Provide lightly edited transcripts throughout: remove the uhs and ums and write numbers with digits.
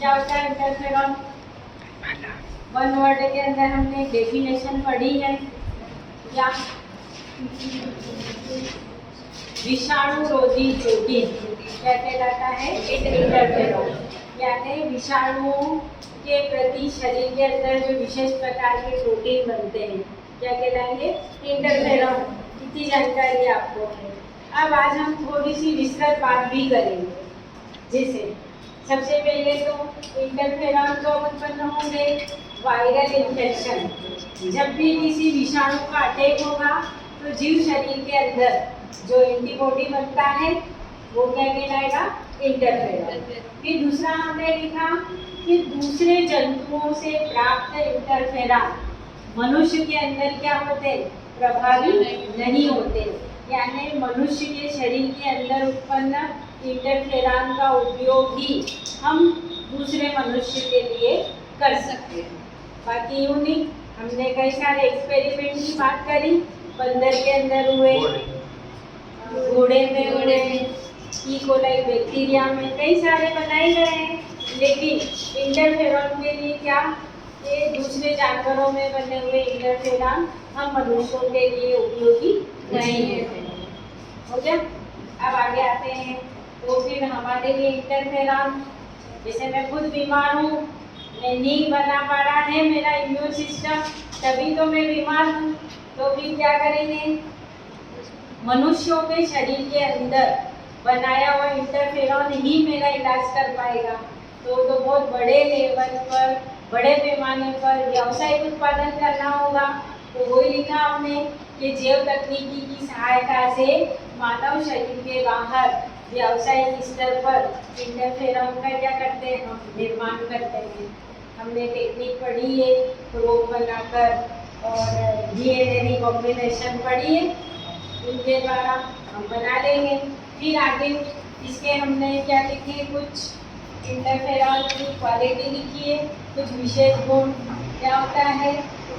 क्या होता है इंटरफेरॉन? वन वर्ड के अंदर हमने डेफिनेशन पढ़ी है क्या? विषाणुरोधी प्रोटीन क्या कहलाता है? इंटरफेरॉन। यानी विषाणुओं के प्रति शरीर के अंदर जो विशेष प्रकार के प्रोटीन बनते हैं क्या कहलाएंगे? इंटरफेरॉन। कितनी जानकारी आपको है। अब आज हम थोड़ी सी विस्तृत बात भी करेंगे। जैसे सबसे पहले तो इंटरफेरॉन कब उत्पन्न होंगे? Viral infection. जब भी किसी विषाणु का अटैक होगा तो जीव शरीर के अंदर जो एंटीबॉडी बनता है वो क्या कहलाएगा? इंटरफेरॉन। फिर दूसरा हमने लिखा कि दूसरे जंतुओं से प्राप्त इंटरफेरॉन मनुष्य के अंदर क्या होते हैं? प्रभावी नहीं होते। यानी मनुष्य के शरीर के अंदर उत्पन्न इंटरफेरॉन का उपयोग ही हम दूसरे मनुष्य के लिए कर सकते हैं। बाकी यूं नहीं, हमने कई सारे एक्सपेरिमेंट की बात करी। बंदर के अंदर हुए, घोड़े में हुए, ई कोलाई बैक्टीरिया में, कई सारे बनाए गए हैं। लेकिन इंटरफेरॉन के लिए क्या? ये दूसरे जानवरों में बने हुए इंटरफेरॉन हम मनुष्यों के लिए उपयोगी नहीं है। हो गया? अब आगे आते हैं। तो फिर हमारे लिए इंटरफेरॉन, जैसे मैं खुद बीमार हूँ, मैं नहीं बना पा रहा है मेरा इम्यून सिस्टम, तभी तो मैं बीमार हूँ। तो फिर क्या करेंगे? मनुष्यों के शरीर के अंदर बनाया हुआ इंटरफेरॉन ही मेरा इलाज कर पाएगा। तो बहुत बड़े लेवल पर, बड़े पैमाने पर व्यावसायिक उत्पादन करना होगा। तो वही लिखा हमने कि जैव तकनीकी की सहायता से मानव शरीर के बाहर व्यावसायिक स्तर पर इंटरफेरॉन का क्या करते हैं? हम निर्माण करते हैं। हमने टेक्निक पढ़ी है, प्रोब बनाकर और डीएनए रिकॉम्बिनेशन पढ़ी है, उनके द्वारा हम बना लेंगे। फिर आगे इसके हमने क्या लिखे? कुछ इंटरफेरॉन की क्वालिटी लिखी है, कुछ विशेष गुण। क्या होता है?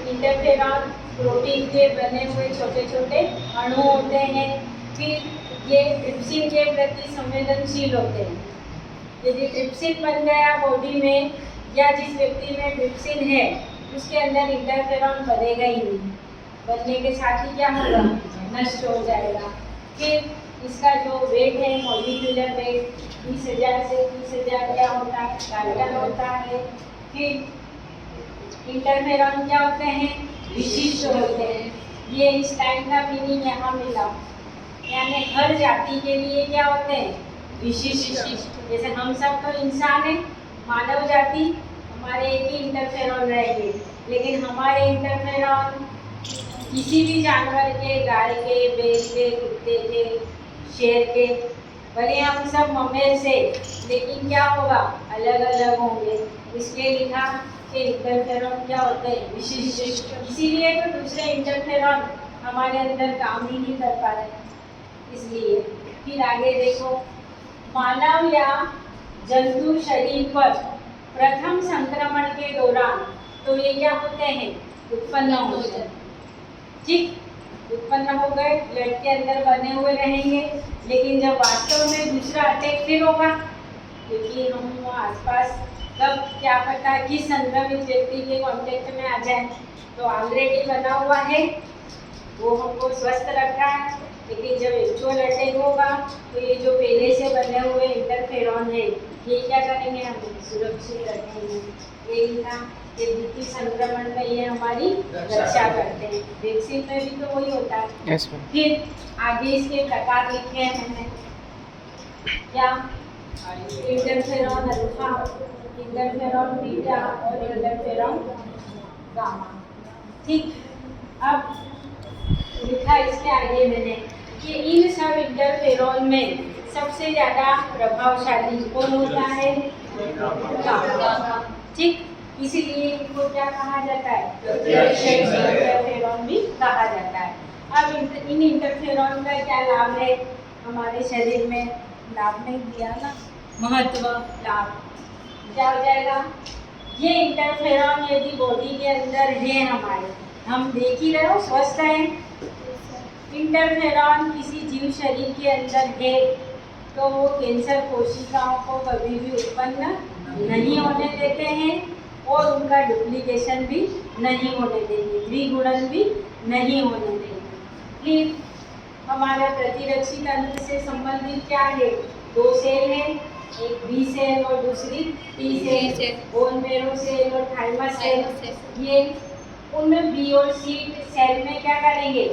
इंटरफेरॉन प्रोटीन के बने हुए छोटे छोटे अणु होते हैं। फिर ये ट्रिप्सिन के प्रति संवेदनशील होते हैं। यदि ट्रिप्सिन बन गया बॉडी में, या जिस व्यक्ति में ट्रिप्सिन है उसके अंदर इंटरफेरॉन बनेगा ही नहीं। बनने के साथ ही क्या होगा? नष्ट हो जाएगा। फिर इसका जो वेट है, मॉलिक्यूलर वेट 20,000 से 30,000 क्या होता है? डाल्टन होता है। फिर इंटरफेरॉन क्या होते हैं? विशिष्ट होते हैं। ये इस टाइम का मीनिंग यहाँ मिला। यानी हर जाति के लिए क्या होते हैं? विशिष्ट। जैसे हम सब तो इंसान हैं, मानव जाति, हमारे एक ही इंटरफेरॉन रहेंगे। लेकिन हमारे इंटरफेरॉन किसी भी जानवर के, गाय के, बैल के, कुत्ते के, शेर के, भले हम सब ममेर से, लेकिन क्या होगा? अलग अलग होंगे। इसलिए लिखा कि इंटरफेरॉन क्या होते हैं? विशिष्ट। इसीलिए तो दूसरे इंटरफेरॉन हमारे अंदर काम ही नहीं कर पा रहे, इसलिए। फिर आगे देखो, मानव या जंतु शरीर पर प्रथम संक्रमण के दौरान तो ये क्या होते हैं? उत्पन्न होते हैं। ठीक, उत्पन्न हो गए, ब्लड के अंदर बने हुए रहेंगे। लेकिन जब वास्तव में दूसरा अटैक फिर होगा, क्योंकि हम आसपास कब क्या पता किस संक्रमित व्यक्ति के कांटेक्ट में आ जाए। तो ऑलरेडी बना हुआ है, वो हमको स्वस्थ रख रहा है। लेकिन जब एक्चुअल अटैक होगा तो ये जो पहले से बने हुए इंटरफेरॉन है, ये क्या करेंगे? हम सुरक्षित रखेंगे। ये लिखा कि द्वितीय संक्रमण में ये हमारी रक्षा करते हैं। वैक्सीन में भी तो वही होता है। yes, फिर आगे इसके प्रकार लिखे हैं मैंने। क्या? इंटरफेरॉन अल्फा, इंटरफेरॉन बीटा और इंटरफेरॉन गामा। ठीक, अब लिखा इसके आगे मैंने कि इन सब इंटरफेरॉन में सबसे ज़्यादा प्रभावशाली कौन होता है? गामा। ठीक, इसीलिए इनको क्या कहा जाता है? इंटरफेरॉन भी कहा जाता है। अब इन इंटरफेरॉन का क्या लाभ है हमारे शरीर में? लाभ नहीं दिया ना, महत्व, लाभ क्या हो जाएगा? ये इंटरफेरॉन यदि बॉडी के अंदर है हमारे, हम देख ही रहे हो, स्वस्थ है। इंटरफेरॉन किसी जीव शरीर के अंदर है तो वो कैंसर कोशिकाओं को कभी भी उत्पन्न नहीं होने देते हैं और उनका डुप्लीकेशन भी नहीं होने देंगे, द्विगुणन भी नहीं होने देंगे। फिर हमारा प्रतिरक्षी तंत्र से संबंधित क्या है? 2 सेल है, एक बी सेल और दूसरी T cell, bone marrow cell और थाइमस सेल। ये उनमें बी और सी सेल में क्या करेंगे?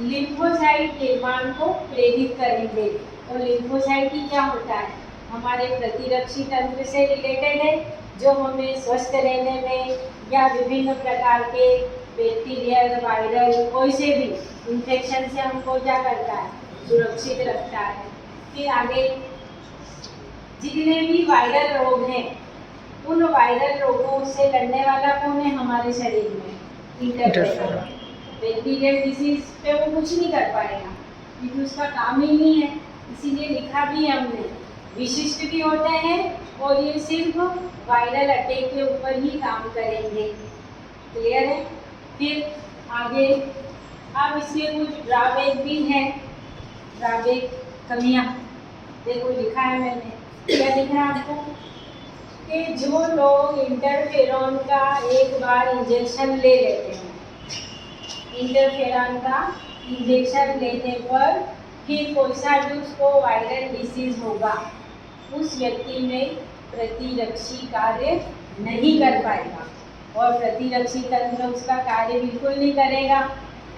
लिम्फोसाइट निर्माण को प्रेरित करेंगे। और लिम्फोसाइट ही क्या होता है? हमारे प्रतिरक्षी तंत्र से रिलेटेड है, जो हमें स्वस्थ रहने में या विभिन्न प्रकार के बैक्टीरियल, वायरल, कोई से भी इन्फेक्शन से हमको क्या करता है? सुरक्षित रखता है। फिर आगे जितने भी वायरल रोग हैं, उन वायरल रोगों से लड़ने वाला कौन है हमारे शरीर में? इंटरफेरॉन। बैक्टीरियल डिसीज पे वो कुछ नहीं कर पाएगा क्योंकि उसका काम ही नहीं है, इसीलिए लिखा भी है हमने। विशिष्ट भी होते हैं और ये सिर्फ वायरल अटैक के ऊपर ही काम करेंगे। क्लियर है? फिर आगे अब इसमें कुछ ड्रॉबैक भी है, ड्रॉबैक कमियाँ देखो लिखा है मैंने। क्या लिखा है आपको? कि जो लोग इंटरफेरॉन का एक बार इंजेक्शन ले लेते हैं, इंटरफेरॉन का इंजेक्शन लेने पर फिर कोई सा भी उसको वायरल डिसीज होगा, उस व्यक्ति में प्रतिरक्षी कार्य नहीं कर पाएगा और प्रतिरक्षी तंत्र उसका कार्य बिल्कुल नहीं करेगा।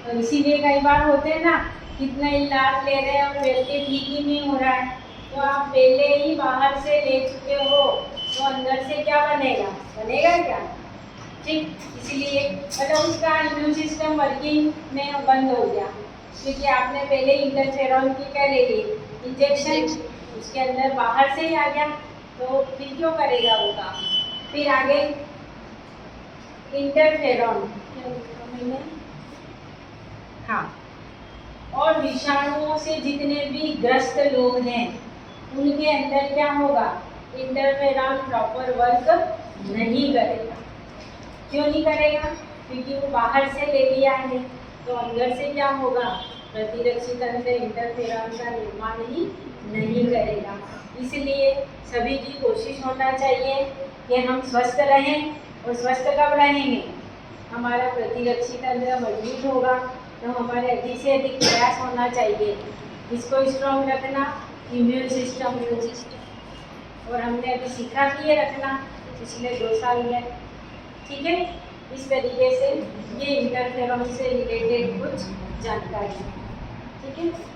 तो इसीलिए कई बार होते हैं ना, कितना इलाज ले रहे हैं और व्यक्ति ठीक ही नहीं हो रहा है, तो आप पहले ही बाहर से ले चुके हो तो अंदर से क्या बनेगा? बनेगा क्या? ठीक, इसलिए मतलब उसका इम्यून सिस्टम वर्किंग में बंद हो गया क्योंकि आपने पहले इंटरफेरॉन की क्या ले ली? इंजेक्शन, उसके अंदर बाहर से ही आ गया, तो फिर क्यों करेगा वो काम? फिर आगे इंटरफेरॉन, हाँ, और विषाणुओं से जितने भी ग्रस्त लोग हैं उनके अंदर क्या होगा? इंटरफेरॉन प्रॉपर वर्क नहीं करेगा। क्यों नहीं करेगा? क्योंकि वो बाहर से ले लिया है, तो अंदर से क्या होगा? प्रतिरक्षी तंत्र इंटरफेरॉन का निर्माण ही नहीं करेगा। इसलिए सभी की कोशिश होना चाहिए कि हम स्वस्थ रहें, और स्वस्थ कब रहेंगे? हमारा प्रतिरक्षी तंत्र मजबूत होगा, तो हमारे अधिक से अधिक प्रयास होना चाहिए इसको स्ट्रॉन्ग रखना, इम्यून सिस्टम, और हमने अभी सीखा कि ये रखना पिछले 2 साल में। ठीक है, इस तरीके से ये इंटरफेरॉन से रिलेटेड कुछ जानकारी है। ठीक है।